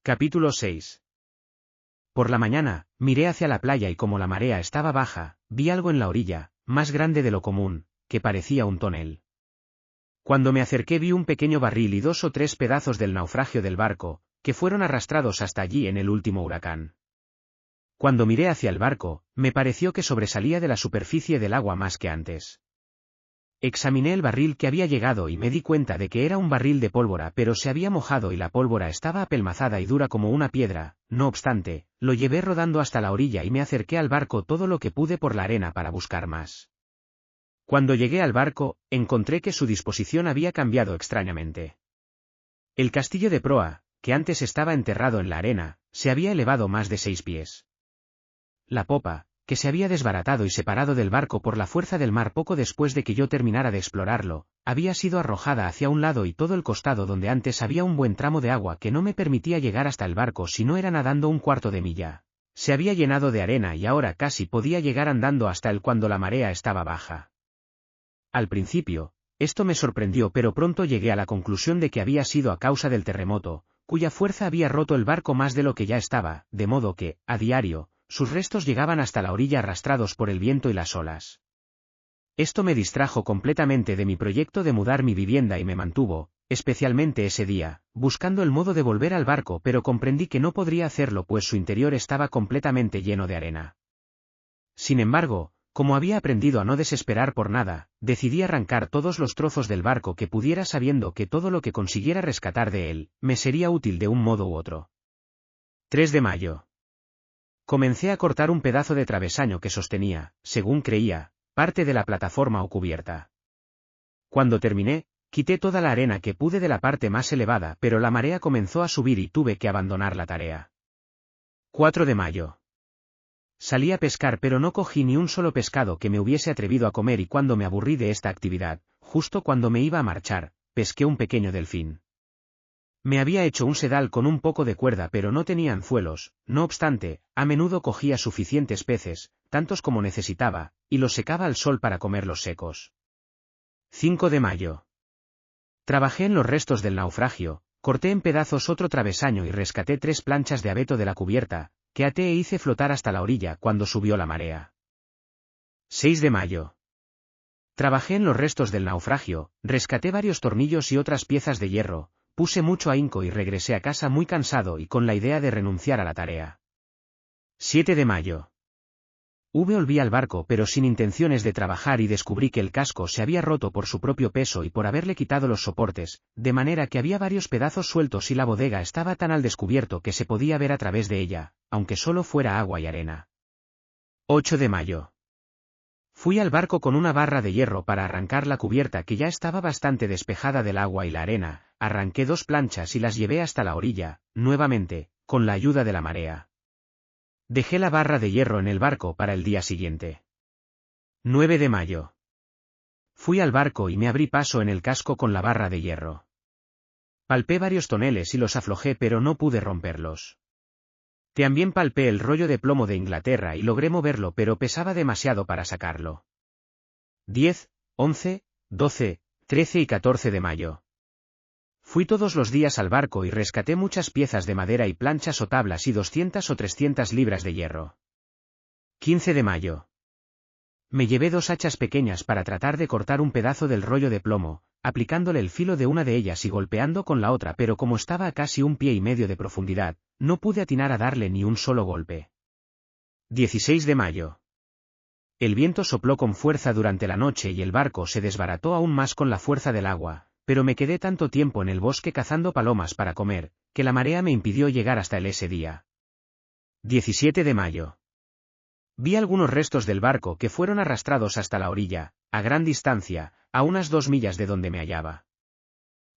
Capítulo 6. Por la mañana, miré hacia la playa y como la marea estaba baja, vi algo en la orilla, más grande de lo común, que parecía un tonel. Cuando me acerqué vi un pequeño barril y 2 o 3 pedazos del naufragio del barco, que fueron arrastrados hasta allí en el último huracán. Cuando miré hacia el barco, me pareció que sobresalía de la superficie del agua más que antes. Examiné el barril que había llegado y me di cuenta de que era un barril de pólvora, pero se había mojado y la pólvora estaba apelmazada y dura como una piedra. No obstante, lo llevé rodando hasta la orilla y me acerqué al barco todo lo que pude por la arena para buscar más. Cuando llegué al barco, encontré que su disposición había cambiado extrañamente. El castillo de proa, que antes estaba enterrado en la arena, se había elevado más de 6 pies. La popa, que se había desbaratado y separado del barco por la fuerza del mar poco después de que yo terminara de explorarlo, había sido arrojada hacia un lado y todo el costado donde antes había un buen tramo de agua que no me permitía llegar hasta el barco si no era nadando un cuarto de milla. Se había llenado de arena y ahora casi podía llegar andando hasta él cuando la marea estaba baja. Al principio, esto me sorprendió, pero pronto llegué a la conclusión de que había sido a causa del terremoto, cuya fuerza había roto el barco más de lo que ya estaba, de modo que, a diario, sus restos llegaban hasta la orilla arrastrados por el viento y las olas. Esto me distrajo completamente de mi proyecto de mudar mi vivienda y me mantuvo, especialmente ese día, buscando el modo de volver al barco, pero comprendí que no podría hacerlo pues su interior estaba completamente lleno de arena. Sin embargo, como había aprendido a no desesperar por nada, decidí arrancar todos los trozos del barco que pudiera sabiendo que todo lo que consiguiera rescatar de él, me sería útil de un modo u otro. 3 de mayo. Comencé a cortar un pedazo de travesaño que sostenía, según creía, parte de la plataforma o cubierta. Cuando terminé, quité toda la arena que pude de la parte más elevada, pero la marea comenzó a subir y tuve que abandonar la tarea. 4 de mayo. Salí a pescar pero no cogí ni un solo pescado que me hubiese atrevido a comer y cuando me aburrí de esta actividad, justo cuando me iba a marchar, pesqué un pequeño delfín. Me había hecho un sedal con un poco de cuerda pero no tenía anzuelos, no obstante, a menudo cogía suficientes peces, tantos como necesitaba, y los secaba al sol para comerlos secos. 5 de mayo. Trabajé en los restos del naufragio, corté en pedazos otro travesaño y rescaté 3 planchas de abeto de la cubierta, que até e hice flotar hasta la orilla cuando subió la marea. 6 de mayo. Trabajé en los restos del naufragio, rescaté varios tornillos y otras piezas de hierro, puse mucho ahínco y regresé a casa muy cansado y con la idea de renunciar a la tarea. 7 de mayo. Volví al barco pero sin intenciones de trabajar y descubrí que el casco se había roto por su propio peso y por haberle quitado los soportes, de manera que había varios pedazos sueltos y la bodega estaba tan al descubierto que se podía ver a través de ella, aunque solo fuera agua y arena. 8 de mayo. Fui al barco con una barra de hierro para arrancar la cubierta que ya estaba bastante despejada del agua y la arena, arranqué 2 planchas y las llevé hasta la orilla, nuevamente, con la ayuda de la marea. Dejé la barra de hierro en el barco para el día siguiente. 9 de mayo. Fui al barco y me abrí paso en el casco con la barra de hierro. Palpé varios toneles y los aflojé pero no pude romperlos. También palpé el rollo de plomo de Inglaterra y logré moverlo pero pesaba demasiado para sacarlo. 10, 11, 12, 13 y 14 de mayo. Fui todos los días al barco y rescaté muchas piezas de madera y planchas o tablas y 200 o 300 libras de hierro. 15 de mayo. Me llevé 2 hachas pequeñas para tratar de cortar un pedazo del rollo de plomo, aplicándole el filo de una de ellas y golpeando con la otra, pero como estaba a casi 1,5 pies de profundidad, no pude atinar a darle ni un solo golpe. 16 de mayo. El viento sopló con fuerza durante la noche y el barco se desbarató aún más con la fuerza del agua, pero me quedé tanto tiempo en el bosque cazando palomas para comer, que la marea me impidió llegar hasta él ese día. 17 de mayo. Vi algunos restos del barco que fueron arrastrados hasta la orilla, a gran distancia, a unas 2 millas de donde me hallaba.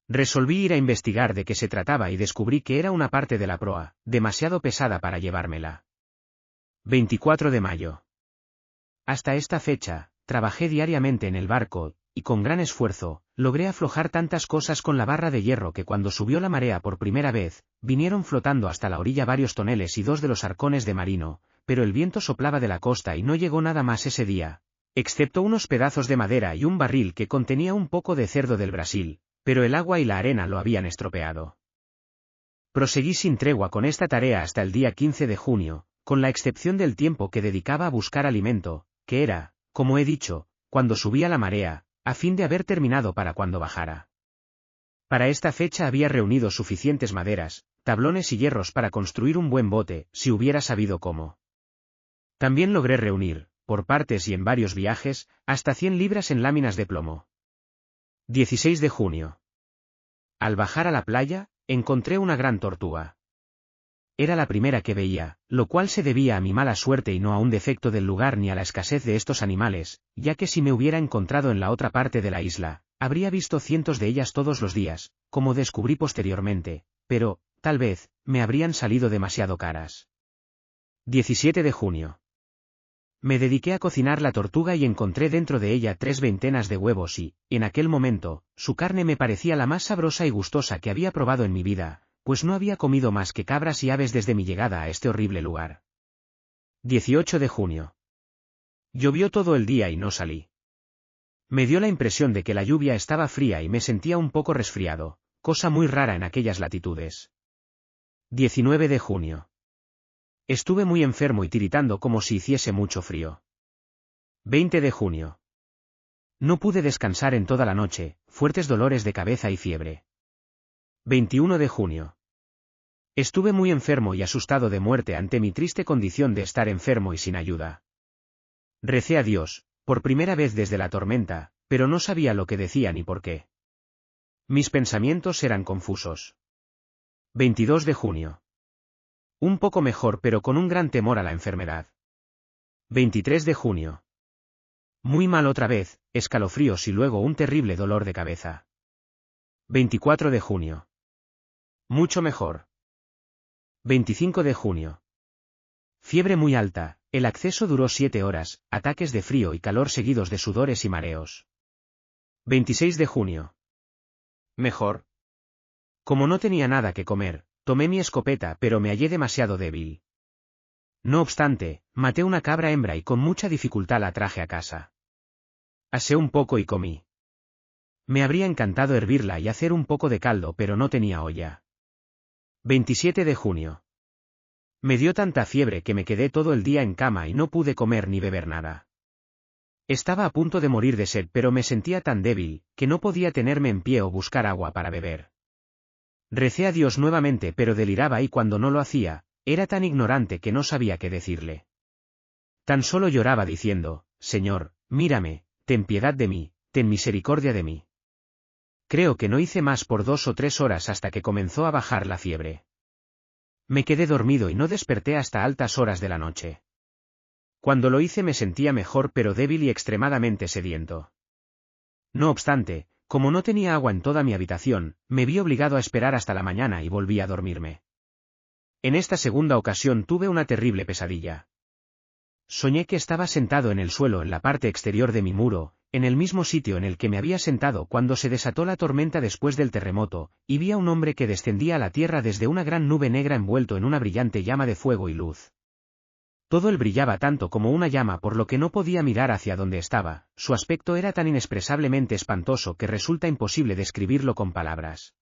Resolví ir a investigar de qué se trataba y descubrí que era una parte de la proa, demasiado pesada para llevármela. 24 de mayo. Hasta esta fecha, trabajé diariamente en el barco, y con gran esfuerzo, logré aflojar tantas cosas con la barra de hierro que cuando subió la marea por primera vez, vinieron flotando hasta la orilla varios toneles y 2 de los arcones de marino, pero el viento soplaba de la costa y no llegó nada más ese día, excepto unos pedazos de madera y un barril que contenía un poco de cerdo del Brasil, pero el agua y la arena lo habían estropeado. Proseguí sin tregua con esta tarea hasta el día 15 de junio, con la excepción del tiempo que dedicaba a buscar alimento, que era, como he dicho, cuando subía la marea, a fin de haber terminado para cuando bajara. Para esta fecha había reunido suficientes maderas, tablones y hierros para construir un buen bote, si hubiera sabido cómo. También logré reunir, por partes y en varios viajes, hasta 100 libras en láminas de plomo. 16 de junio. Al bajar a la playa, encontré una gran tortuga. Era la primera que veía, lo cual se debía a mi mala suerte y no a un defecto del lugar ni a la escasez de estos animales, ya que si me hubiera encontrado en la otra parte de la isla, habría visto cientos de ellas todos los días, como descubrí posteriormente, pero, tal vez, me habrían salido demasiado caras. 17 de junio. Me dediqué a cocinar la tortuga y encontré dentro de ella 3 veintenas de huevos y, en aquel momento, su carne me parecía la más sabrosa y gustosa que había probado en mi vida, pues no había comido más que cabras y aves desde mi llegada a este horrible lugar. 18 de junio. Llovió todo el día y no salí. Me dio la impresión de que la lluvia estaba fría y me sentía un poco resfriado, cosa muy rara en aquellas latitudes. 19 de junio. Estuve muy enfermo y tiritando como si hiciese mucho frío. 20 de junio. No pude descansar en toda la noche, fuertes dolores de cabeza y fiebre. 21 de junio. Estuve muy enfermo y asustado de muerte ante mi triste condición de estar enfermo y sin ayuda. Recé a Dios, por primera vez desde la tormenta, pero no sabía lo que decía ni por qué. Mis pensamientos eran confusos. 22 de junio. Un poco mejor pero con un gran temor a la enfermedad. 23 de junio. Muy mal otra vez, escalofríos y luego un terrible dolor de cabeza. 24 de junio. Mucho mejor. 25 de junio. Fiebre muy alta, el acceso duró 7 horas, ataques de frío y calor seguidos de sudores y mareos. 26 de junio. Mejor. Como no tenía nada que comer, tomé mi escopeta pero me hallé demasiado débil. No obstante, maté una cabra hembra y con mucha dificultad la traje a casa. Asé un poco y comí. Me habría encantado hervirla y hacer un poco de caldo pero no tenía olla. 27 de junio. Me dio tanta fiebre que me quedé todo el día en cama y no pude comer ni beber nada. Estaba a punto de morir de sed pero me sentía tan débil, que no podía tenerme en pie o buscar agua para beber. Recé a Dios nuevamente pero deliraba y cuando no lo hacía, era tan ignorante que no sabía qué decirle. Tan solo lloraba diciendo, Señor, mírame, ten piedad de mí, ten misericordia de mí. Creo que no hice más por 2 o 3 horas hasta que comenzó a bajar la fiebre. Me quedé dormido y no desperté hasta altas horas de la noche. Cuando lo hice me sentía mejor pero débil y extremadamente sediento. No obstante, como no tenía agua en toda mi habitación, me vi obligado a esperar hasta la mañana y volví a dormirme. En esta segunda ocasión tuve una terrible pesadilla. Soñé que estaba sentado en el suelo en la parte exterior de mi muro, en el mismo sitio en el que me había sentado cuando se desató la tormenta después del terremoto, y vi a un hombre que descendía a la tierra desde una gran nube negra envuelto en una brillante llama de fuego y luz. Todo él brillaba tanto como una llama por lo que no podía mirar hacia donde estaba, su aspecto era tan inexpresablemente espantoso que resulta imposible describirlo con palabras.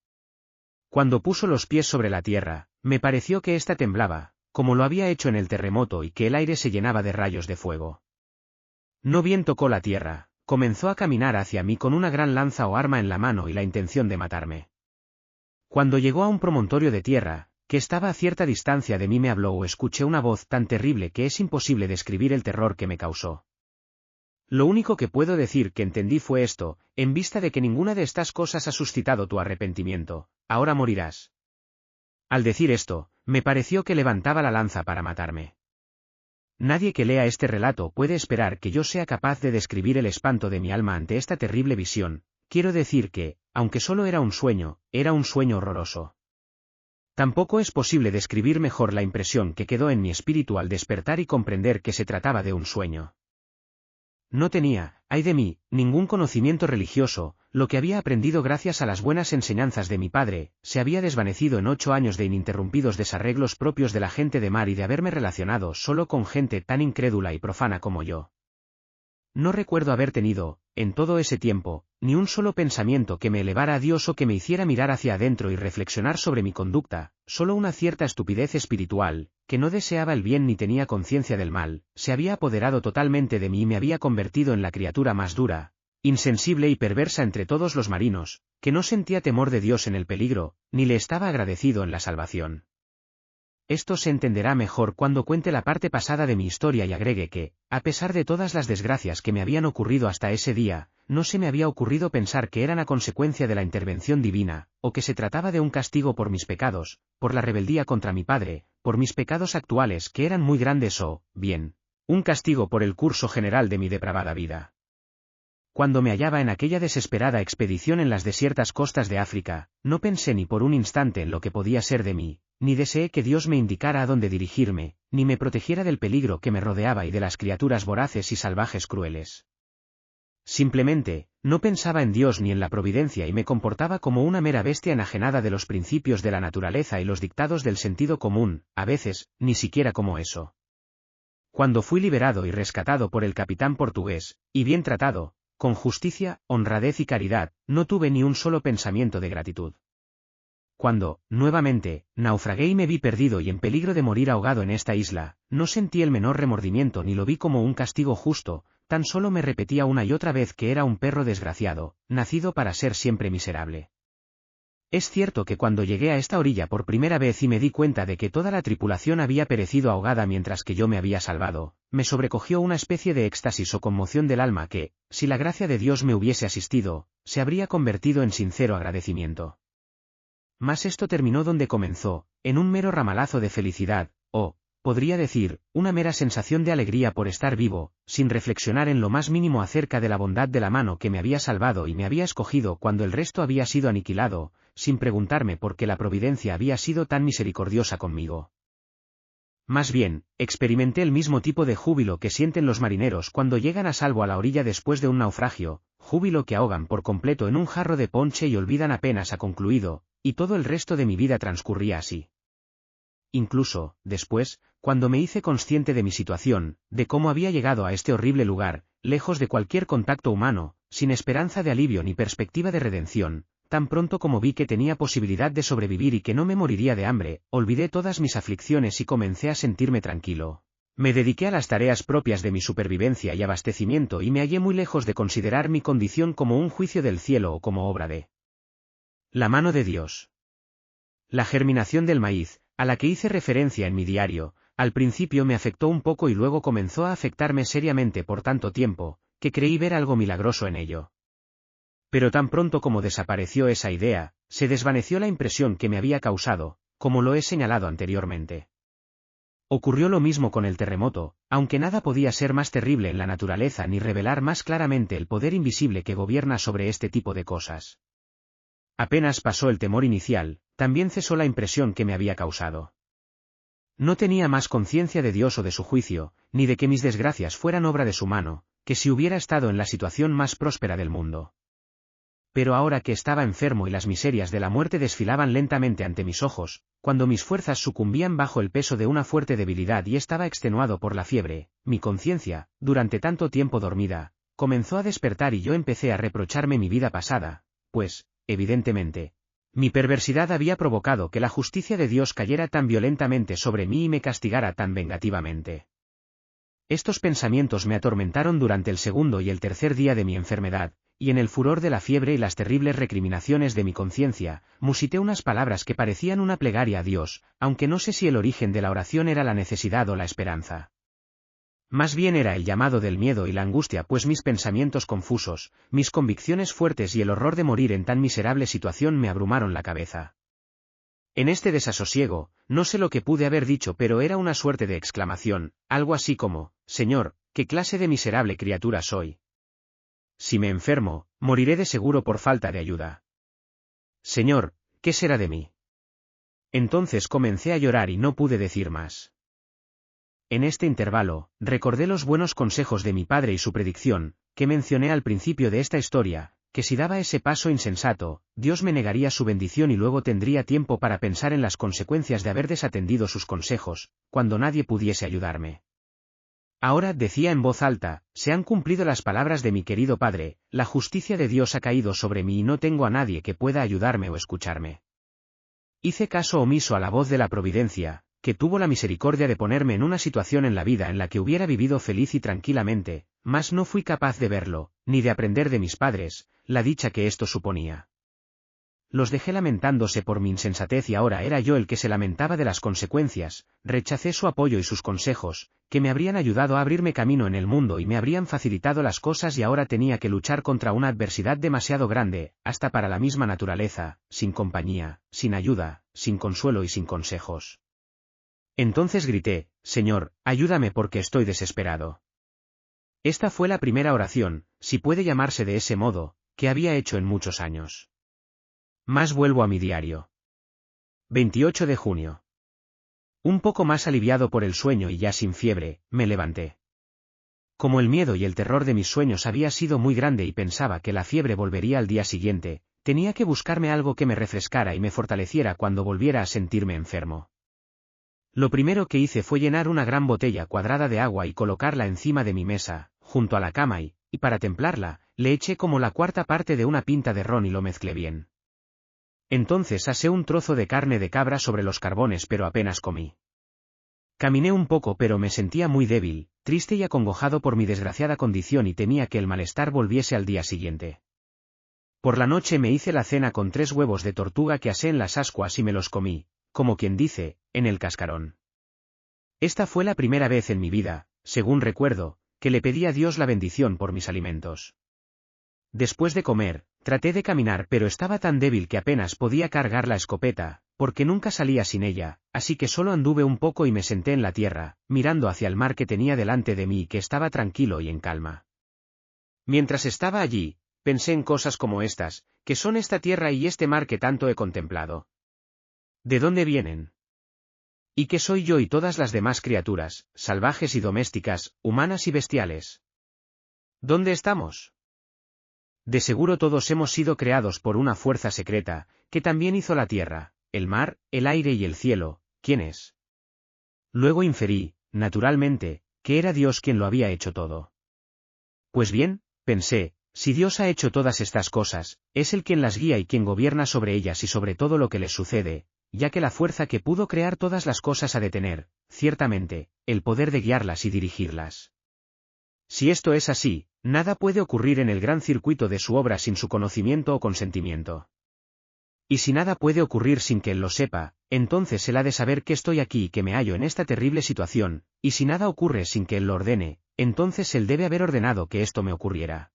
Cuando puso los pies sobre la tierra, me pareció que ésta temblaba, como lo había hecho en el terremoto y que el aire se llenaba de rayos de fuego. No bien tocó la tierra, comenzó a caminar hacia mí con una gran lanza o arma en la mano y la intención de matarme. Cuando llegó a un promontorio de tierra, que estaba a cierta distancia de mí me habló o escuché una voz tan terrible que es imposible describir el terror que me causó. Lo único que puedo decir que entendí fue esto, en vista de que ninguna de estas cosas ha suscitado tu arrepentimiento, ahora morirás. Al decir esto, me pareció que levantaba la lanza para matarme. Nadie que lea este relato puede esperar que yo sea capaz de describir el espanto de mi alma ante esta terrible visión, quiero decir que, aunque solo era un sueño horroroso. Tampoco es posible describir mejor la impresión que quedó en mi espíritu al despertar y comprender que se trataba de un sueño. No tenía, ay de mí, ningún conocimiento religioso, lo que había aprendido gracias a las buenas enseñanzas de mi padre, se había desvanecido en 8 años de ininterrumpidos desarreglos propios de la gente de mar y de haberme relacionado solo con gente tan incrédula y profana como yo. No recuerdo haber tenido, en todo ese tiempo, ni un solo pensamiento que me elevara a Dios o que me hiciera mirar hacia adentro y reflexionar sobre mi conducta, solo una cierta estupidez espiritual, que no deseaba el bien ni tenía conciencia del mal, se había apoderado totalmente de mí y me había convertido en la criatura más dura, insensible y perversa entre todos los marinos, que no sentía temor de Dios en el peligro, ni le estaba agradecido en la salvación. Esto se entenderá mejor cuando cuente la parte pasada de mi historia y agregue que, a pesar de todas las desgracias que me habían ocurrido hasta ese día, no se me había ocurrido pensar que eran a consecuencia de la intervención divina, o que se trataba de un castigo por mis pecados, por la rebeldía contra mi padre, por mis pecados actuales que eran muy grandes o, bien, un castigo por el curso general de mi depravada vida. Cuando me hallaba en aquella desesperada expedición en las desiertas costas de África, no pensé ni por un instante en lo que podía ser de mí, ni deseé que Dios me indicara a dónde dirigirme, ni me protegiera del peligro que me rodeaba y de las criaturas voraces y salvajes crueles. Simplemente, no pensaba en Dios ni en la providencia y me comportaba como una mera bestia enajenada de los principios de la naturaleza y los dictados del sentido común, a veces, ni siquiera como eso. Cuando fui liberado y rescatado por el capitán portugués, y bien tratado, con justicia, honradez y caridad, no tuve ni un solo pensamiento de gratitud. Cuando, nuevamente, naufragué y me vi perdido y en peligro de morir ahogado en esta isla, no sentí el menor remordimiento ni lo vi como un castigo justo, tan solo me repetía una y otra vez que era un perro desgraciado, nacido para ser siempre miserable. Es cierto que cuando llegué a esta orilla por primera vez y me di cuenta de que toda la tripulación había perecido ahogada mientras que yo me había salvado, me sobrecogió una especie de éxtasis o conmoción del alma que, si la gracia de Dios me hubiese asistido, se habría convertido en sincero agradecimiento. Mas esto terminó donde comenzó, en un mero ramalazo de felicidad, o, podría decir, una mera sensación de alegría por estar vivo, sin reflexionar en lo más mínimo acerca de la bondad de la mano que me había salvado y me había escogido cuando el resto había sido aniquilado, sin preguntarme por qué la providencia había sido tan misericordiosa conmigo. Más bien, experimenté el mismo tipo de júbilo que sienten los marineros cuando llegan a salvo a la orilla después de un naufragio, júbilo que ahogan por completo en un jarro de ponche y olvidan apenas ha concluido, y todo el resto de mi vida transcurría así. Incluso, después, cuando me hice consciente de mi situación, de cómo había llegado a este horrible lugar, lejos de cualquier contacto humano, sin esperanza de alivio ni perspectiva de redención, tan pronto como vi que tenía posibilidad de sobrevivir y que no me moriría de hambre, olvidé todas mis aflicciones y comencé a sentirme tranquilo. Me dediqué a las tareas propias de mi supervivencia y abastecimiento y me hallé muy lejos de considerar mi condición como un juicio del cielo o como obra de la mano de Dios. La germinación del maíz, a la que hice referencia en mi diario, al principio me afectó un poco y luego comenzó a afectarme seriamente por tanto tiempo, que creí ver algo milagroso en ello. Pero tan pronto como desapareció esa idea, se desvaneció la impresión que me había causado, como lo he señalado anteriormente. Ocurrió lo mismo con el terremoto, aunque nada podía ser más terrible en la naturaleza ni revelar más claramente el poder invisible que gobierna sobre este tipo de cosas. Apenas pasó el temor inicial, también cesó la impresión que me había causado. No tenía más conciencia de Dios o de su juicio, ni de que mis desgracias fueran obra de su mano, que si hubiera estado en la situación más próspera del mundo. Pero ahora que estaba enfermo y las miserias de la muerte desfilaban lentamente ante mis ojos, cuando mis fuerzas sucumbían bajo el peso de una fuerte debilidad y estaba extenuado por la fiebre, mi conciencia, durante tanto tiempo dormida, comenzó a despertar y yo empecé a reprocharme mi vida pasada, pues, evidentemente, mi perversidad había provocado que la justicia de Dios cayera tan violentamente sobre mí y me castigara tan vengativamente. Estos pensamientos me atormentaron durante el segundo y el tercer día de mi enfermedad, y en el furor de la fiebre y las terribles recriminaciones de mi conciencia, musité unas palabras que parecían una plegaria a Dios, aunque no sé si el origen de la oración era la necesidad o la esperanza. Más bien era el llamado del miedo y la angustia, pues mis pensamientos confusos, mis convicciones fuertes y el horror de morir en tan miserable situación me abrumaron la cabeza. En este desasosiego, no sé lo que pude haber dicho, pero era una suerte de exclamación, algo así como, Señor, ¿qué clase de miserable criatura soy? Si me enfermo, moriré de seguro por falta de ayuda. Señor, ¿qué será de mí? Entonces comencé a llorar y no pude decir más. En este intervalo, recordé los buenos consejos de mi padre y su predicción, que mencioné al principio de esta historia, que si daba ese paso insensato, Dios me negaría su bendición y luego tendría tiempo para pensar en las consecuencias de haber desatendido sus consejos, cuando nadie pudiese ayudarme. Ahora, decía en voz alta, se han cumplido las palabras de mi querido padre, la justicia de Dios ha caído sobre mí y no tengo a nadie que pueda ayudarme o escucharme. Hice caso omiso a la voz de la providencia, que tuvo la misericordia de ponerme en una situación en la vida en la que hubiera vivido feliz y tranquilamente, mas no fui capaz de verlo, ni de aprender de mis padres, la dicha que esto suponía. Los dejé lamentándose por mi insensatez y ahora era yo el que se lamentaba de las consecuencias, rechacé su apoyo y sus consejos, que me habrían ayudado a abrirme camino en el mundo y me habrían facilitado las cosas y ahora tenía que luchar contra una adversidad demasiado grande, hasta para la misma naturaleza, sin compañía, sin ayuda, sin consuelo y sin consejos. Entonces grité, Señor, ayúdame porque estoy desesperado. Esta fue la primera oración, si puede llamarse de ese modo, que había hecho en muchos años. Más vuelvo a mi diario. 28 de junio. Un poco más aliviado por el sueño y ya sin fiebre, me levanté. Como el miedo y el terror de mis sueños había sido muy grande y pensaba que la fiebre volvería al día siguiente, tenía que buscarme algo que me refrescara y me fortaleciera cuando volviera a sentirme enfermo. Lo primero que hice fue llenar una gran botella cuadrada de agua y colocarla encima de mi mesa, junto a la cama y para templarla, le eché como la cuarta parte de una pinta de ron y lo mezclé bien. Entonces asé un trozo de carne de cabra sobre los carbones pero apenas comí. Caminé un poco pero me sentía muy débil, triste y acongojado por mi desgraciada condición y temía que el malestar volviese al día siguiente. Por la noche me hice la cena con 3 huevos de tortuga que asé en las ascuas y me los comí, como quien dice, en el cascarón. Esta fue la primera vez en mi vida, según recuerdo, que le pedí a Dios la bendición por mis alimentos. Después de comer, traté de caminar pero estaba tan débil que apenas podía cargar la escopeta, porque nunca salía sin ella, así que solo anduve un poco y me senté en la tierra, mirando hacia el mar que tenía delante de mí y que estaba tranquilo y en calma. Mientras estaba allí, pensé en cosas como estas, que son esta tierra y este mar que tanto he contemplado. ¿De dónde vienen? ¿Y qué soy yo y todas las demás criaturas, salvajes y domésticas, humanas y bestiales? ¿Dónde estamos? De seguro todos hemos sido creados por una fuerza secreta, que también hizo la tierra, el mar, el aire y el cielo. ¿Quién es? Luego inferí, naturalmente, que era Dios quien lo había hecho todo. Pues bien, pensé, si Dios ha hecho todas estas cosas, es Él quien las guía y quien gobierna sobre ellas y sobre todo lo que les sucede, ya que la fuerza que pudo crear todas las cosas ha de tener, ciertamente, el poder de guiarlas y dirigirlas. Si esto es así, nada puede ocurrir en el gran circuito de su obra sin su conocimiento o consentimiento. Y si nada puede ocurrir sin que él lo sepa, entonces él ha de saber que estoy aquí y que me hallo en esta terrible situación, y si nada ocurre sin que él lo ordene, entonces él debe haber ordenado que esto me ocurriera.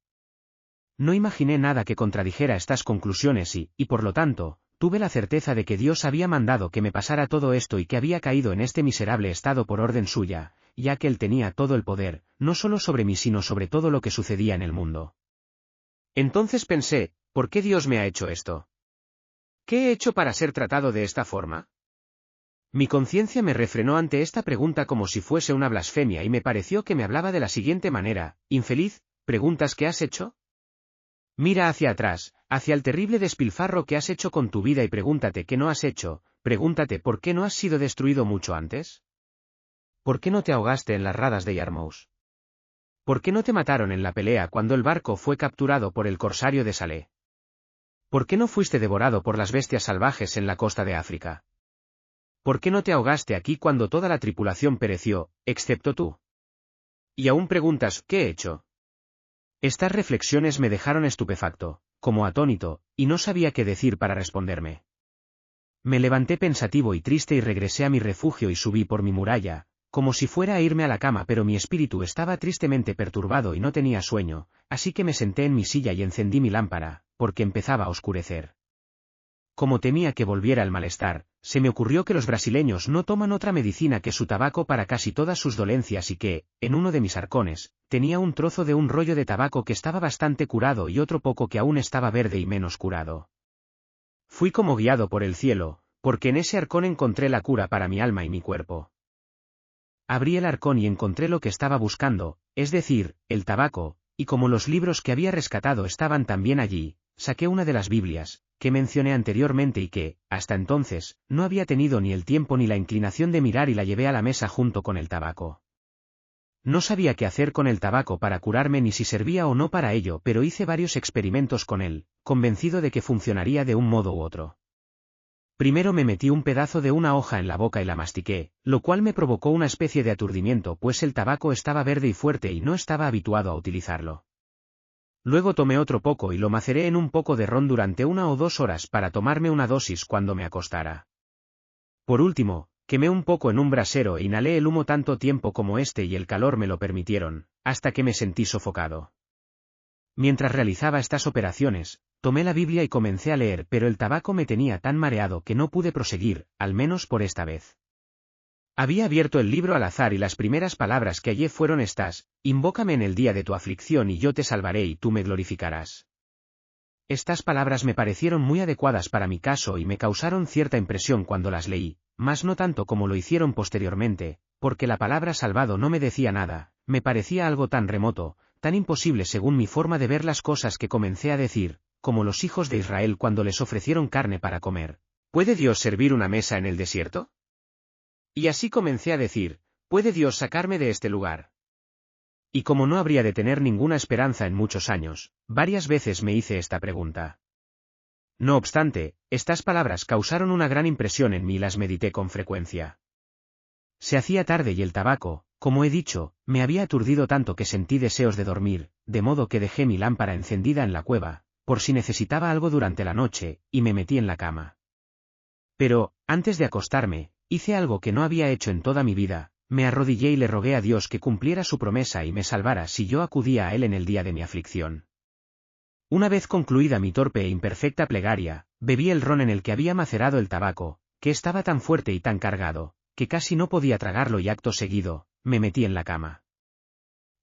No imaginé nada que contradijera estas conclusiones y por lo tanto, tuve la certeza de que Dios había mandado que me pasara todo esto y que había caído en este miserable estado por orden suya, ya que él tenía todo el poder, no solo sobre mí sino sobre todo lo que sucedía en el mundo. Entonces pensé, ¿por qué Dios me ha hecho esto? ¿Qué he hecho para ser tratado de esta forma? Mi conciencia me refrenó ante esta pregunta como si fuese una blasfemia y me pareció que me hablaba de la siguiente manera, infeliz, ¿preguntas qué has hecho? Mira hacia atrás, hacia el terrible despilfarro que has hecho con tu vida y pregúntate qué no has hecho, pregúntate por qué no has sido destruido mucho antes. ¿Por qué no te ahogaste en las radas de Yarmouth? ¿Por qué no te mataron en la pelea cuando el barco fue capturado por el corsario de Salé? ¿Por qué no fuiste devorado por las bestias salvajes en la costa de África? ¿Por qué no te ahogaste aquí cuando toda la tripulación pereció, excepto tú? Y aún preguntas, ¿qué he hecho? Estas reflexiones me dejaron estupefacto, como atónito, y no sabía qué decir para responderme. Me levanté pensativo y triste y regresé a mi refugio y subí por mi muralla, como si fuera a irme a la cama pero mi espíritu estaba tristemente perturbado y no tenía sueño, así que me senté en mi silla y encendí mi lámpara, porque empezaba a oscurecer. Como temía que volviera el malestar, se me ocurrió que los brasileños no toman otra medicina que su tabaco para casi todas sus dolencias y que, en uno de mis arcones, tenía un trozo de un rollo de tabaco que estaba bastante curado y otro poco que aún estaba verde y menos curado. Fui como guiado por el cielo, porque en ese arcón encontré la cura para mi alma y mi cuerpo. Abrí el arcón y encontré lo que estaba buscando, es decir, el tabaco, y como los libros que había rescatado estaban también allí, saqué una de las Biblias, que mencioné anteriormente y que, hasta entonces, no había tenido ni el tiempo ni la inclinación de mirar y la llevé a la mesa junto con el tabaco. No sabía qué hacer con el tabaco para curarme ni si servía o no para ello, pero hice varios experimentos con él, convencido de que funcionaría de un modo u otro. Primero me metí un pedazo de una hoja en la boca y la mastiqué, lo cual me provocó una especie de aturdimiento pues el tabaco estaba verde y fuerte y no estaba habituado a utilizarlo. Luego tomé otro poco y lo maceré en un poco de ron durante 1 o 2 horas para tomarme una dosis cuando me acostara. Por último, quemé un poco en un brasero e inhalé el humo tanto tiempo como este y el calor me lo permitieron, hasta que me sentí sofocado. Mientras realizaba estas operaciones, tomé la Biblia y comencé a leer, pero el tabaco me tenía tan mareado que no pude proseguir, al menos por esta vez. Había abierto el libro al azar y las primeras palabras que hallé fueron estas: invócame en el día de tu aflicción y yo te salvaré y tú me glorificarás. Estas palabras me parecieron muy adecuadas para mi caso y me causaron cierta impresión cuando las leí, mas no tanto como lo hicieron posteriormente, porque la palabra salvado no me decía nada, me parecía algo tan remoto, tan imposible según mi forma de ver las cosas que comencé a decir, como los hijos de Israel cuando les ofrecieron carne para comer: ¿puede Dios servir una mesa en el desierto? Y así comencé a decir: ¿puede Dios sacarme de este lugar? Y como no habría de tener ninguna esperanza en muchos años, varias veces me hice esta pregunta. No obstante, estas palabras causaron una gran impresión en mí y las medité con frecuencia. Se hacía tarde y el tabaco, como he dicho, me había aturdido tanto que sentí deseos de dormir, de modo que dejé mi lámpara encendida en la cueva, por si necesitaba algo durante la noche, y me metí en la cama. Pero, antes de acostarme, hice algo que no había hecho en toda mi vida: me arrodillé y le rogué a Dios que cumpliera su promesa y me salvara si yo acudía a Él en el día de mi aflicción. Una vez concluida mi torpe e imperfecta plegaria, bebí el ron en el que había macerado el tabaco, que estaba tan fuerte y tan cargado, que casi no podía tragarlo, y acto seguido, me metí en la cama.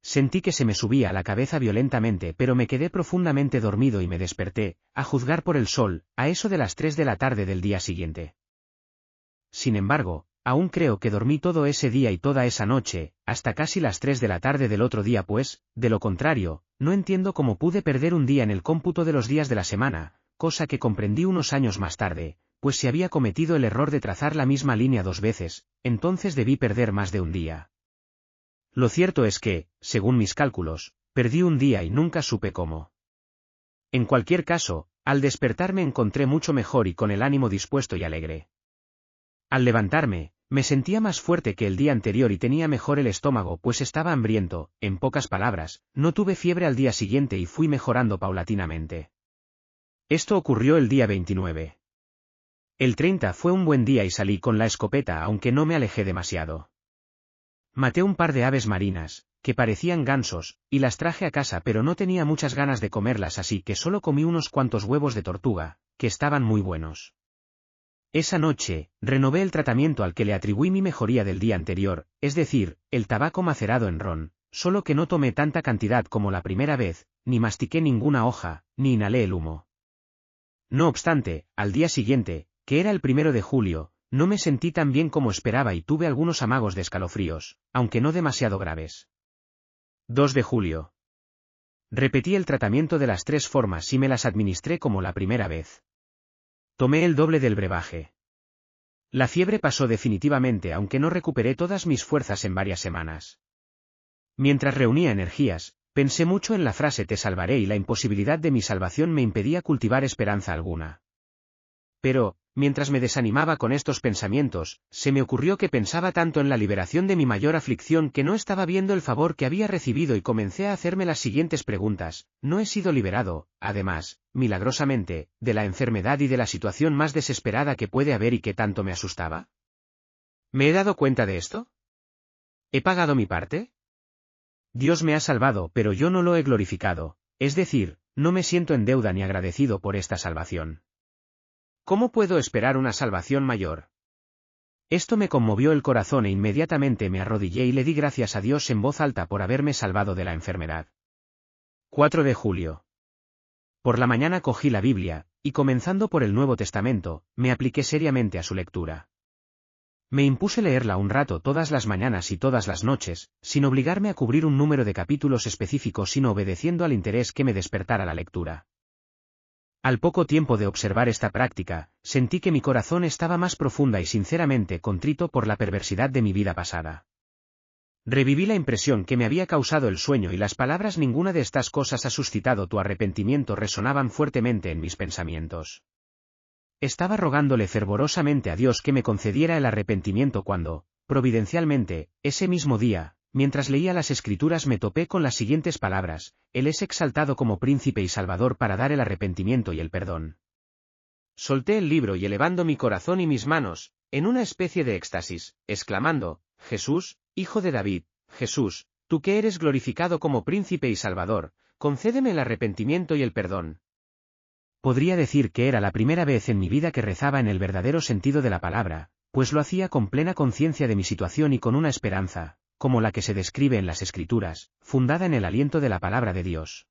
Sentí que se me subía a la cabeza violentamente, pero me quedé profundamente dormido y me desperté, a juzgar por el sol, a eso de las 3 de la tarde del día siguiente. Sin embargo, aún creo que dormí todo ese día y toda esa noche, hasta casi las 3 de la tarde del otro día, pues, de lo contrario, no entiendo cómo pude perder un día en el cómputo de los días de la semana, cosa que comprendí unos años más tarde, pues si había cometido el error de trazar la misma línea 2 veces, entonces debí perder más de un día. Lo cierto es que, según mis cálculos, perdí un día y nunca supe cómo. En cualquier caso, al despertar me encontré mucho mejor y con el ánimo dispuesto y alegre. Al levantarme, me sentía más fuerte que el día anterior y tenía mejor el estómago, pues estaba hambriento. En pocas palabras, no tuve fiebre al día siguiente y fui mejorando paulatinamente. Esto ocurrió el día 29. El 30 fue un buen día y salí con la escopeta, aunque no me alejé demasiado. Maté un par de aves marinas, que parecían gansos, y las traje a casa, pero no tenía muchas ganas de comerlas, así que solo comí unos cuantos huevos de tortuga, que estaban muy buenos. Esa noche, renové el tratamiento al que le atribuí mi mejoría del día anterior, es decir, el tabaco macerado en ron, solo que no tomé tanta cantidad como la primera vez, ni mastiqué ninguna hoja, ni inhalé el humo. No obstante, al día siguiente, que era el 1 de julio, no me sentí tan bien como esperaba y tuve algunos amagos de escalofríos, aunque no demasiado graves. 2 de julio. Repetí el tratamiento de las 3 formas y me las administré como la primera vez. Tomé el doble del brebaje. La fiebre pasó definitivamente, aunque no recuperé todas mis fuerzas en varias semanas. Mientras reunía energías, pensé mucho en la frase te salvaré y la imposibilidad de mi salvación me impedía cultivar esperanza alguna. Pero, mientras me desanimaba con estos pensamientos, se me ocurrió que pensaba tanto en la liberación de mi mayor aflicción que no estaba viendo el favor que había recibido y comencé a hacerme las siguientes preguntas: ¿no he sido liberado, además, milagrosamente, de la enfermedad y de la situación más desesperada que puede haber y que tanto me asustaba? ¿Me he dado cuenta de esto? ¿He pagado mi parte? Dios me ha salvado, pero yo no lo he glorificado, es decir, no me siento en deuda ni agradecido por esta salvación. ¿Cómo puedo esperar una salvación mayor? Esto me conmovió el corazón e inmediatamente me arrodillé y le di gracias a Dios en voz alta por haberme salvado de la enfermedad. 4 de julio. Por la mañana cogí la Biblia, y comenzando por el Nuevo Testamento, me apliqué seriamente a su lectura. Me impuse leerla un rato todas las mañanas y todas las noches, sin obligarme a cubrir un número de capítulos específicos, sino obedeciendo al interés que me despertara la lectura. Al poco tiempo de observar esta práctica, sentí que mi corazón estaba más profunda y sinceramente contrito por la perversidad de mi vida pasada. Reviví la impresión que me había causado el sueño y las palabras "ninguna de estas cosas ha suscitado tu arrepentimiento" resonaban fuertemente en mis pensamientos. Estaba rogándole fervorosamente a Dios que me concediera el arrepentimiento cuando, providencialmente, ese mismo día, mientras leía las Escrituras me topé con las siguientes palabras: Él es exaltado como príncipe y salvador para dar el arrepentimiento y el perdón. Solté el libro y elevando mi corazón y mis manos, en una especie de éxtasis, exclamando: Jesús, Hijo de David, Jesús, tú que eres glorificado como príncipe y salvador, concédeme el arrepentimiento y el perdón. Podría decir que era la primera vez en mi vida que rezaba en el verdadero sentido de la palabra, pues lo hacía con plena conciencia de mi situación y con una esperanza, como la que se describe en las Escrituras, fundada en el aliento de la palabra de Dios.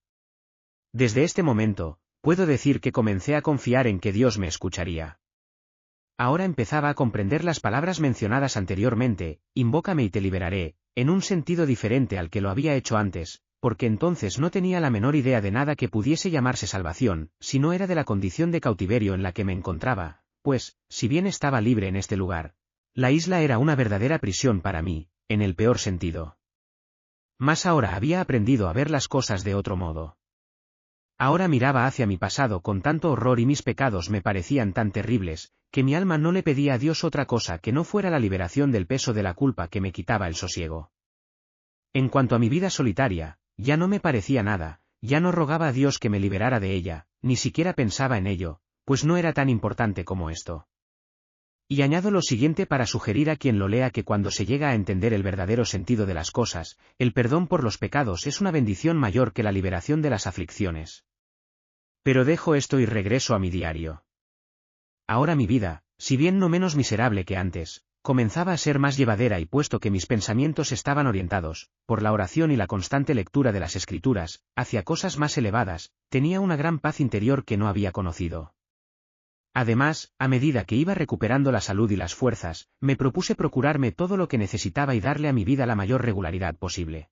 Desde este momento, puedo decir que comencé a confiar en que Dios me escucharía. Ahora empezaba a comprender las palabras mencionadas anteriormente: invócame y te liberaré, en un sentido diferente al que lo había hecho antes, porque entonces no tenía la menor idea de nada que pudiese llamarse salvación, si no era de la condición de cautiverio en la que me encontraba, pues, si bien estaba libre en este lugar, la isla era una verdadera prisión para mí, en el peor sentido. Mas ahora había aprendido a ver las cosas de otro modo. Ahora miraba hacia mi pasado con tanto horror y mis pecados me parecían tan terribles, que mi alma no le pedía a Dios otra cosa que no fuera la liberación del peso de la culpa que me quitaba el sosiego. En cuanto a mi vida solitaria, ya no me parecía nada, ya no rogaba a Dios que me liberara de ella, ni siquiera pensaba en ello, pues no era tan importante como esto. Y añado lo siguiente para sugerir a quien lo lea que cuando se llega a entender el verdadero sentido de las cosas, el perdón por los pecados es una bendición mayor que la liberación de las aflicciones. Pero dejo esto y regreso a mi diario. Ahora mi vida, si bien no menos miserable que antes, comenzaba a ser más llevadera y puesto que mis pensamientos estaban orientados, por la oración y la constante lectura de las Escrituras, hacia cosas más elevadas, tenía una gran paz interior que no había conocido. Además, a medida que iba recuperando la salud y las fuerzas, me propuse procurarme todo lo que necesitaba y darle a mi vida la mayor regularidad posible.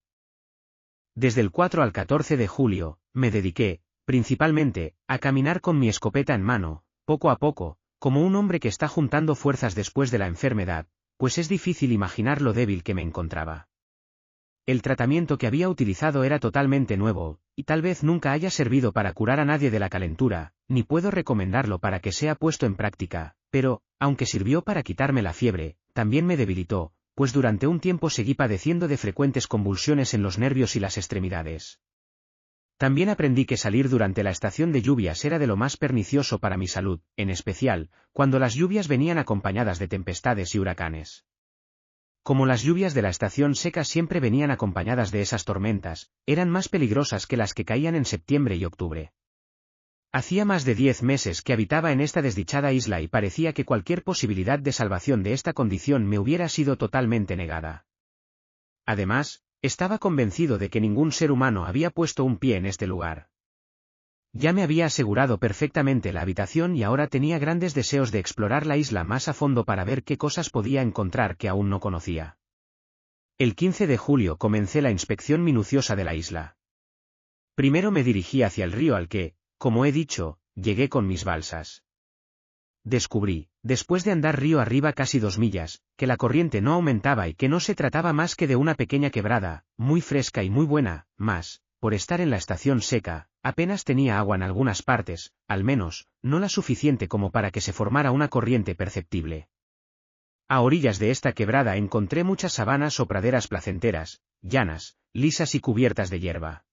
Desde el 4 al 14 de julio, me dediqué, principalmente, a caminar con mi escopeta en mano, poco a poco, como un hombre que está juntando fuerzas después de la enfermedad, pues es difícil imaginar lo débil que me encontraba. El tratamiento que había utilizado era totalmente nuevo, y tal vez nunca haya servido para curar a nadie de la calentura, ni puedo recomendarlo para que sea puesto en práctica, pero, aunque sirvió para quitarme la fiebre, también me debilitó, pues durante un tiempo seguí padeciendo de frecuentes convulsiones en los nervios y las extremidades. También aprendí que salir durante la estación de lluvias era de lo más pernicioso para mi salud, en especial, cuando las lluvias venían acompañadas de tempestades y huracanes. Como las lluvias de la estación seca siempre venían acompañadas de esas tormentas, eran más peligrosas que las que caían en septiembre y octubre. Hacía más de 10 meses que habitaba en esta desdichada isla y parecía que cualquier posibilidad de salvación de esta condición me hubiera sido totalmente negada. Además, estaba convencido de que ningún ser humano había puesto un pie en este lugar. Ya me había asegurado perfectamente la habitación y ahora tenía grandes deseos de explorar la isla más a fondo para ver qué cosas podía encontrar que aún no conocía. El 15 de julio comencé la inspección minuciosa de la isla. Primero me dirigí hacia el río al que, como he dicho, llegué con mis balsas. Descubrí, después de andar río arriba casi 2 millas, que la corriente no aumentaba y que no se trataba más que de una pequeña quebrada, muy fresca y muy buena, mas, por estar en la estación seca, apenas tenía agua en algunas partes, al menos, no la suficiente como para que se formara una corriente perceptible. A orillas de esta quebrada encontré muchas sabanas o praderas placenteras, llanas, lisas y cubiertas de hierba.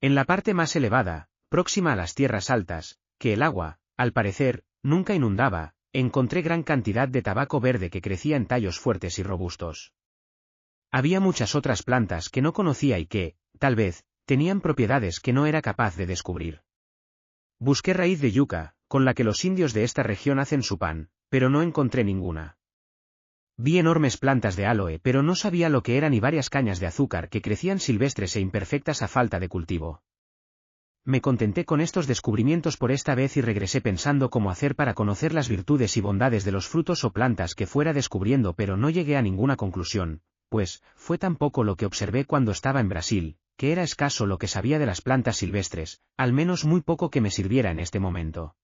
En la parte más elevada, próxima a las tierras altas, que el agua, al parecer, nunca inundaba, encontré gran cantidad de tabaco verde que crecía en tallos fuertes y robustos. Había muchas otras plantas que no conocía y que, tal vez, tenían propiedades que no era capaz de descubrir. Busqué raíz de yuca, con la que los indios de esta región hacen su pan, pero no encontré ninguna. Vi enormes plantas de áloe, pero no sabía lo que eran, y varias cañas de azúcar que crecían silvestres e imperfectas a falta de cultivo. Me contenté con estos descubrimientos por esta vez y regresé pensando cómo hacer para conocer las virtudes y bondades de los frutos o plantas que fuera descubriendo, pero no llegué a ninguna conclusión, pues, fue tan poco lo que observé cuando estaba en Brasil, que era escaso lo que sabía de las plantas silvestres, al menos muy poco que me sirviera en este momento.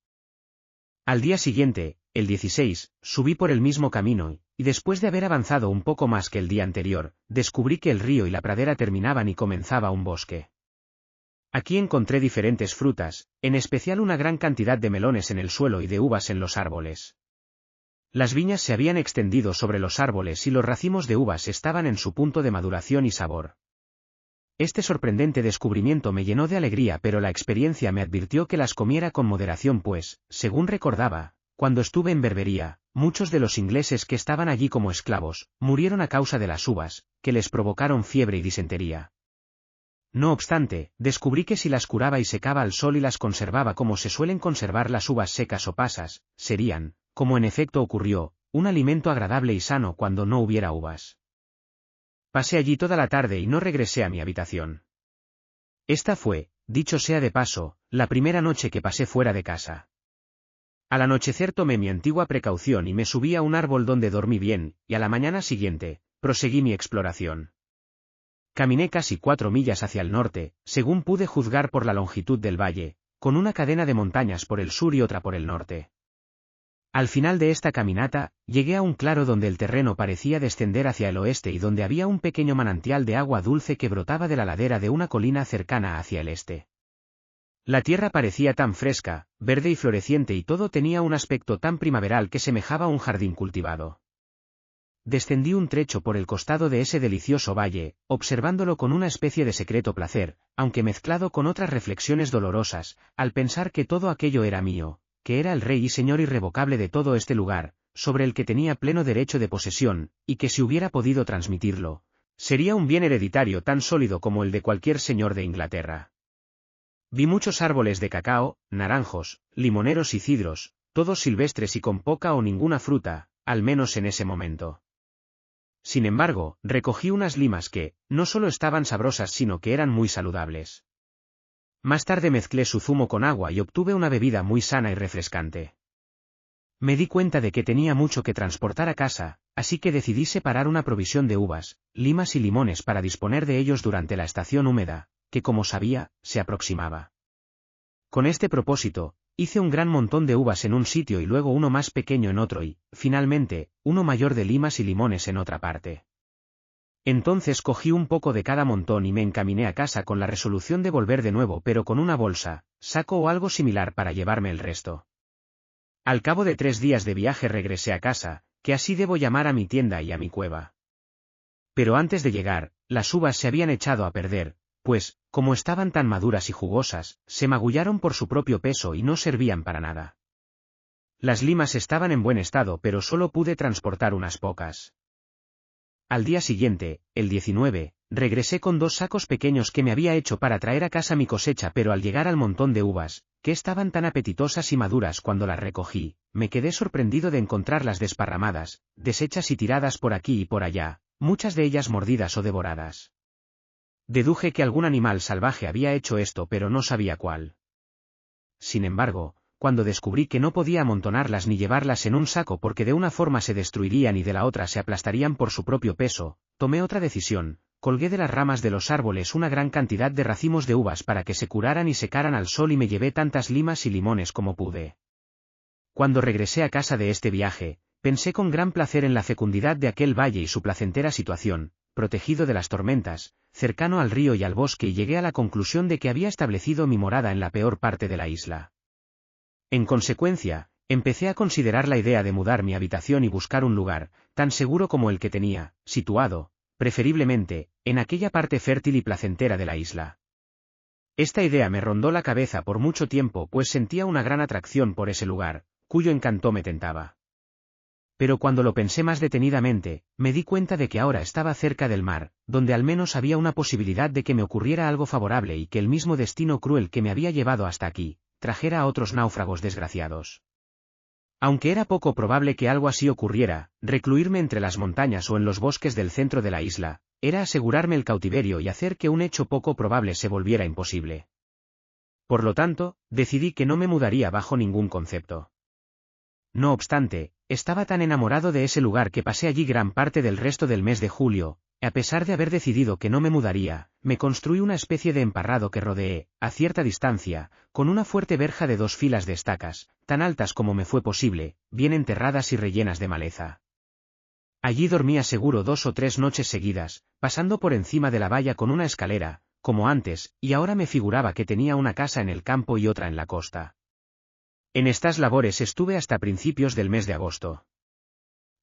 Al día siguiente, el 16, subí por el mismo camino, y después de haber avanzado un poco más que el día anterior, descubrí que el río y la pradera terminaban y comenzaba un bosque. Aquí encontré diferentes frutas, en especial una gran cantidad de melones en el suelo y de uvas en los árboles. Las viñas se habían extendido sobre los árboles y los racimos de uvas estaban en su punto de maduración y sabor. Este sorprendente descubrimiento me llenó de alegría, pero la experiencia me advirtió que las comiera con moderación pues, según recordaba, cuando estuve en Berbería, muchos de los ingleses que estaban allí como esclavos, murieron a causa de las uvas, que les provocaron fiebre y disentería. No obstante, descubrí que si las curaba y secaba al sol y las conservaba como se suelen conservar las uvas secas o pasas, serían, como en efecto ocurrió, un alimento agradable y sano cuando no hubiera uvas. Pasé allí toda la tarde y no regresé a mi habitación. Esta fue, dicho sea de paso, la primera noche que pasé fuera de casa. Al anochecer tomé mi antigua precaución y me subí a un árbol donde dormí bien, y a la mañana siguiente, proseguí mi exploración. Caminé casi 4 millas hacia el norte, según pude juzgar por la longitud del valle, con una cadena de montañas por el sur y otra por el norte. Al final de esta caminata, llegué a un claro donde el terreno parecía descender hacia el oeste y donde había un pequeño manantial de agua dulce que brotaba de la ladera de una colina cercana hacia el este. La tierra parecía tan fresca, verde y floreciente y todo tenía un aspecto tan primaveral que semejaba un jardín cultivado. Descendí un trecho por el costado de ese delicioso valle, observándolo con una especie de secreto placer, aunque mezclado con otras reflexiones dolorosas, al pensar que todo aquello era mío, que era el rey y señor irrevocable de todo este lugar, sobre el que tenía pleno derecho de posesión, y que si hubiera podido transmitirlo, sería un bien hereditario tan sólido como el de cualquier señor de Inglaterra. Vi muchos árboles de cacao, naranjos, limoneros y cidros, todos silvestres y con poca o ninguna fruta, al menos en ese momento. Sin embargo, recogí unas limas que, no solo estaban sabrosas sino que eran muy saludables. Más tarde mezclé su zumo con agua y obtuve una bebida muy sana y refrescante. Me di cuenta de que tenía mucho que transportar a casa, así que decidí separar una provisión de uvas, limas y limones para disponer de ellos durante la estación húmeda, que como sabía, se aproximaba. Con este propósito, hice un gran montón de uvas en un sitio y luego uno más pequeño en otro y, finalmente, uno mayor de limas y limones en otra parte. Entonces cogí un poco de cada montón y me encaminé a casa con la resolución de volver de nuevo pero con una bolsa, saco o algo similar para llevarme el resto. Al cabo de 3 días de viaje regresé a casa, que así debo llamar a mi tienda y a mi cueva. Pero antes de llegar, las uvas se habían echado a perder, pues, como estaban tan maduras y jugosas, se magullaron por su propio peso y no servían para nada. Las limas estaban en buen estado pero solo pude transportar unas pocas. Al día siguiente, el 19, regresé con 2 sacos pequeños que me había hecho para traer a casa mi cosecha, pero al llegar al montón de uvas, que estaban tan apetitosas y maduras cuando las recogí, me quedé sorprendido de encontrarlas desparramadas, deshechas y tiradas por aquí y por allá, muchas de ellas mordidas o devoradas. Deduje que algún animal salvaje había hecho esto pero no sabía cuál. Sin embargo, cuando descubrí que no podía amontonarlas ni llevarlas en un saco porque de una forma se destruirían y de la otra se aplastarían por su propio peso, tomé otra decisión, colgué de las ramas de los árboles una gran cantidad de racimos de uvas para que se curaran y secaran al sol y me llevé tantas limas y limones como pude. Cuando regresé a casa de este viaje, pensé con gran placer en la fecundidad de aquel valle y su placentera situación, protegido de las tormentas, cercano al río y al bosque y llegué a la conclusión de que había establecido mi morada en la peor parte de la isla. En consecuencia, empecé a considerar la idea de mudar mi habitación y buscar un lugar, tan seguro como el que tenía, situado, preferiblemente, en aquella parte fértil y placentera de la isla. Esta idea me rondó la cabeza por mucho tiempo pues sentía una gran atracción por ese lugar, cuyo encanto me tentaba. Pero cuando lo pensé más detenidamente, me di cuenta de que ahora estaba cerca del mar, donde al menos había una posibilidad de que me ocurriera algo favorable y que el mismo destino cruel que me había llevado hasta aquí, trajera a otros náufragos desgraciados. Aunque era poco probable que algo así ocurriera, recluirme entre las montañas o en los bosques del centro de la isla, era asegurarme el cautiverio y hacer que un hecho poco probable se volviera imposible. Por lo tanto, decidí que no me mudaría bajo ningún concepto. No obstante, estaba tan enamorado de ese lugar que pasé allí gran parte del resto del mes de julio. A pesar de haber decidido que no me mudaría, me construí una especie de emparrado que rodeé, a cierta distancia, con una fuerte verja de 2 filas de estacas, tan altas como me fue posible, bien enterradas y rellenas de maleza. Allí dormía seguro 2 o 3 noches seguidas, pasando por encima de la valla con una escalera, como antes, y ahora me figuraba que tenía una casa en el campo y otra en la costa. En estas labores estuve hasta principios del mes de agosto.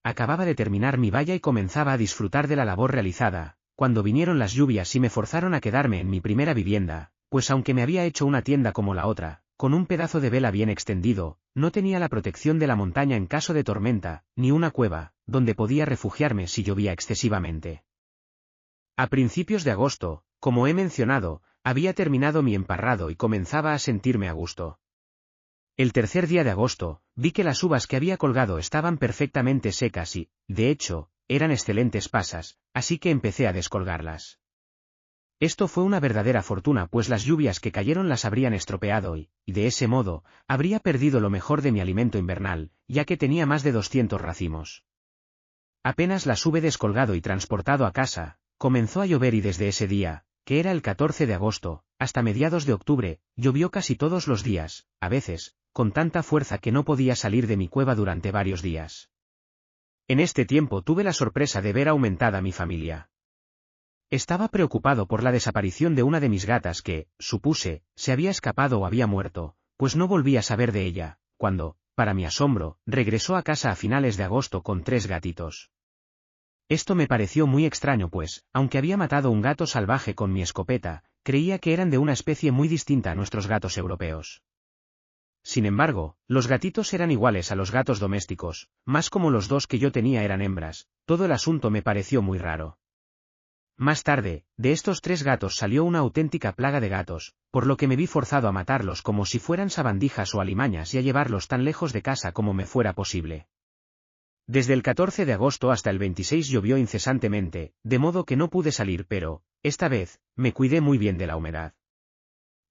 Acababa de terminar mi valla y comenzaba a disfrutar de la labor realizada, cuando vinieron las lluvias y me forzaron a quedarme en mi primera vivienda, pues aunque me había hecho una tienda como la otra, con un pedazo de vela bien extendido, no tenía la protección de la montaña en caso de tormenta, ni una cueva, donde podía refugiarme si llovía excesivamente. A principios de agosto, como he mencionado, había terminado mi emparrado y comenzaba a sentirme a gusto. El tercer día de agosto, vi que las uvas que había colgado estaban perfectamente secas y, de hecho, eran excelentes pasas, así que empecé a descolgarlas. Esto fue una verdadera fortuna pues las lluvias que cayeron las habrían estropeado y, de ese modo, habría perdido lo mejor de mi alimento invernal, ya que tenía más de 200 racimos. Apenas las hube descolgado y transportado a casa, comenzó a llover y desde ese día, que era el 14 de agosto, hasta mediados de octubre, llovió casi todos los días, a veces, con tanta fuerza que no podía salir de mi cueva durante varios días. En este tiempo tuve la sorpresa de ver aumentada mi familia. Estaba preocupado por la desaparición de una de mis gatas que, supuse, se había escapado o había muerto, pues no volví a saber de ella, cuando, para mi asombro, regresó a casa a finales de agosto con 3 gatitos. Esto me pareció muy extraño pues, aunque había matado un gato salvaje con mi escopeta, creía que eran de una especie muy distinta a nuestros gatos europeos. Sin embargo, los gatitos eran iguales a los gatos domésticos, más como los 2 que yo tenía eran hembras, todo el asunto me pareció muy raro. Más tarde, de estos 3 gatos salió una auténtica plaga de gatos, por lo que me vi forzado a matarlos como si fueran sabandijas o alimañas y a llevarlos tan lejos de casa como me fuera posible. Desde el 14 de agosto hasta el 26 llovió incesantemente, de modo que no pude salir pero, esta vez, me cuidé muy bien de la humedad.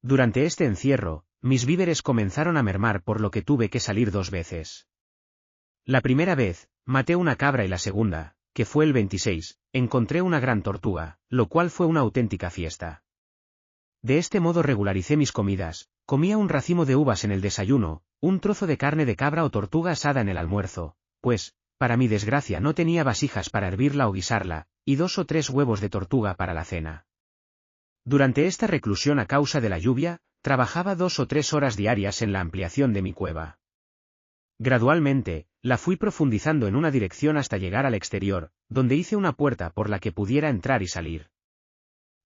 Durante este encierro, mis víveres comenzaron a mermar por lo que tuve que salir 2 veces. La primera vez, maté una cabra y la segunda, que fue el 26, encontré una gran tortuga, lo cual fue una auténtica fiesta. De este modo regularicé mis comidas, comía un racimo de uvas en el desayuno, un trozo de carne de cabra o tortuga asada en el almuerzo, pues, para mi desgracia no tenía vasijas para hervirla o guisarla, y 2 o 3 huevos de tortuga para la cena. Durante esta reclusión a causa de la lluvia, trabajaba 2 o 3 horas diarias en la ampliación de mi cueva. Gradualmente, la fui profundizando en una dirección hasta llegar al exterior, donde hice una puerta por la que pudiera entrar y salir.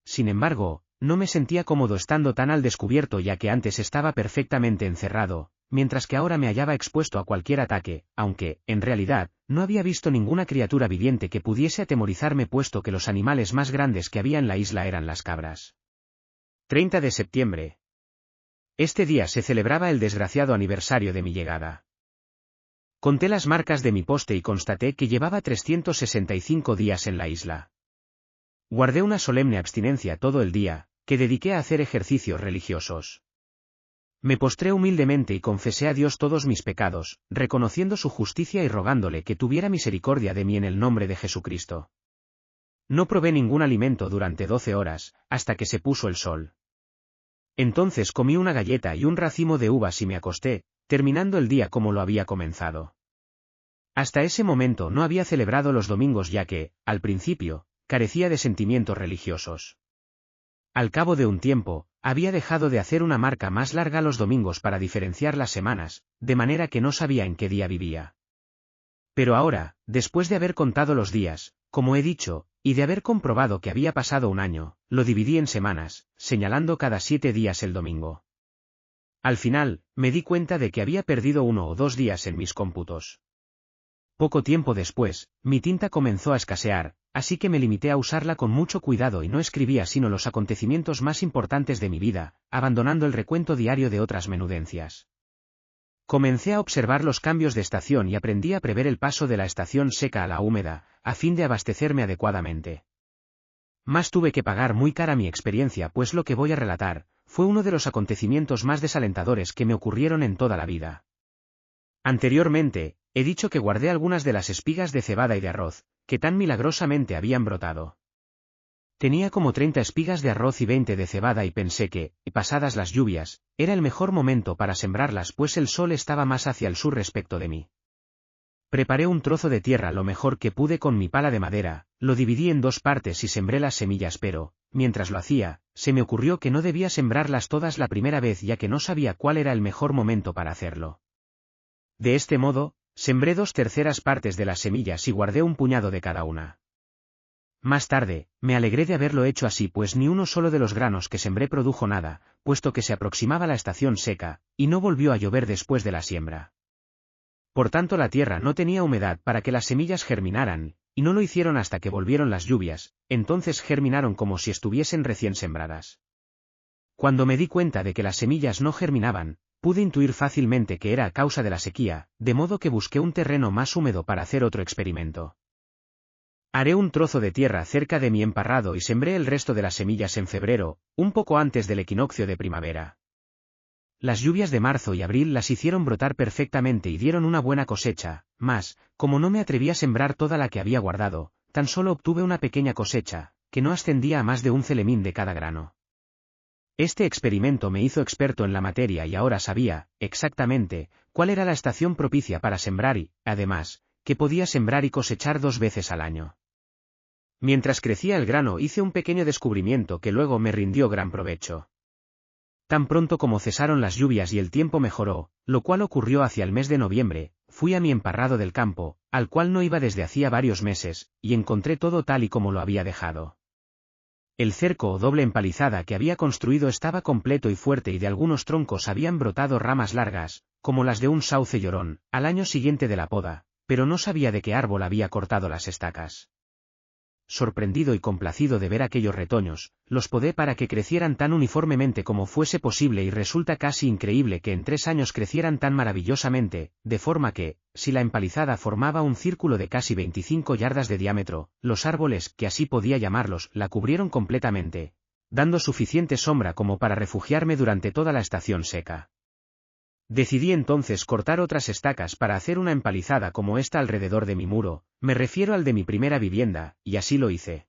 Sin embargo, no me sentía cómodo estando tan al descubierto ya que antes estaba perfectamente encerrado, mientras que ahora me hallaba expuesto a cualquier ataque, aunque, en realidad, no había visto ninguna criatura viviente que pudiese atemorizarme puesto que los animales más grandes que había en la isla eran las cabras. 30 de septiembre. Este día se celebraba el desgraciado aniversario de mi llegada. Conté las marcas de mi poste y constaté que llevaba 365 días en la isla. Guardé una solemne abstinencia todo el día, que dediqué a hacer ejercicios religiosos. Me postré humildemente y confesé a Dios todos mis pecados, reconociendo su justicia y rogándole que tuviera misericordia de mí en el nombre de Jesucristo. No probé ningún alimento durante 12 horas, hasta que se puso el sol. Entonces comí una galleta y un racimo de uvas y me acosté, terminando el día como lo había comenzado. Hasta ese momento no había celebrado los domingos ya que, al principio, carecía de sentimientos religiosos. Al cabo de un tiempo, había dejado de hacer una marca más larga los domingos para diferenciar las semanas, de manera que no sabía en qué día vivía. Pero ahora, después de haber contado los días, como he dicho, y de haber comprobado que había pasado un año, lo dividí en semanas, señalando cada 7 días el domingo. Al final, me di cuenta de que había perdido 1 o 2 días en mis cómputos. Poco tiempo después, mi tinta comenzó a escasear, así que me limité a usarla con mucho cuidado y no escribía sino los acontecimientos más importantes de mi vida, abandonando el recuento diario de otras menudencias. Comencé a observar los cambios de estación y aprendí a prever el paso de la estación seca a la húmeda, a fin de abastecerme adecuadamente. Más tuve que pagar muy cara mi experiencia pues lo que voy a relatar, fue uno de los acontecimientos más desalentadores que me ocurrieron en toda la vida. Anteriormente, he dicho que guardé algunas de las espigas de cebada y de arroz, que tan milagrosamente habían brotado. Tenía como 30 espigas de arroz y 20 de cebada y pensé que, pasadas las lluvias, era el mejor momento para sembrarlas pues el sol estaba más hacia el sur respecto de mí. Preparé un trozo de tierra lo mejor que pude con mi pala de madera, lo dividí en 2 partes y sembré las semillas, pero, mientras lo hacía, se me ocurrió que no debía sembrarlas todas la primera vez, ya que no sabía cuál era el mejor momento para hacerlo. De este modo, sembré 2/3 partes de las semillas y guardé un puñado de cada una. Más tarde, me alegré de haberlo hecho así, pues ni uno solo de los granos que sembré produjo nada, puesto que se aproximaba la estación seca, y no volvió a llover después de la siembra. Por tanto, la tierra no tenía humedad para que las semillas germinaran, y no lo hicieron hasta que volvieron las lluvias, entonces germinaron como si estuviesen recién sembradas. Cuando me di cuenta de que las semillas no germinaban, pude intuir fácilmente que era a causa de la sequía, de modo que busqué un terreno más húmedo para hacer otro experimento. Haré un trozo de tierra cerca de mi emparrado y sembré el resto de las semillas en febrero, un poco antes del equinoccio de primavera. Las lluvias de marzo y abril las hicieron brotar perfectamente y dieron una buena cosecha, mas, como no me atreví a sembrar toda la que había guardado, tan solo obtuve una pequeña cosecha, que no ascendía a más de un celemín de cada grano. Este experimento me hizo experto en la materia y ahora sabía, exactamente, cuál era la estación propicia para sembrar y, además, que podía sembrar y cosechar 2 veces al año. Mientras crecía el grano hice un pequeño descubrimiento que luego me rindió gran provecho. Tan pronto como cesaron las lluvias y el tiempo mejoró, lo cual ocurrió hacia el mes de noviembre, fui a mi emparrado del campo, al cual no iba desde hacía varios meses, y encontré todo tal y como lo había dejado. El cerco o doble empalizada que había construido estaba completo y fuerte y de algunos troncos habían brotado ramas largas, como las de un sauce llorón, al año siguiente de la poda, pero no sabía de qué árbol había cortado las estacas. Sorprendido y complacido de ver aquellos retoños, los podé para que crecieran tan uniformemente como fuese posible y resulta casi increíble que en 3 años crecieran tan maravillosamente, de forma que, si la empalizada formaba un círculo de casi 25 yardas de diámetro, los árboles, que así podía llamarlos, la cubrieron completamente, dando suficiente sombra como para refugiarme durante toda la estación seca. Decidí entonces cortar otras estacas para hacer una empalizada como esta alrededor de mi muro, me refiero al de mi primera vivienda, y así lo hice.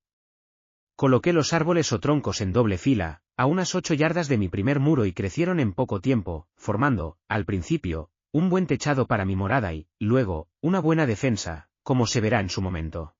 Coloqué los árboles o troncos en doble fila, a unas 8 yardas de mi primer muro y crecieron en poco tiempo, formando, al principio, un buen techado para mi morada y, luego, una buena defensa, como se verá en su momento.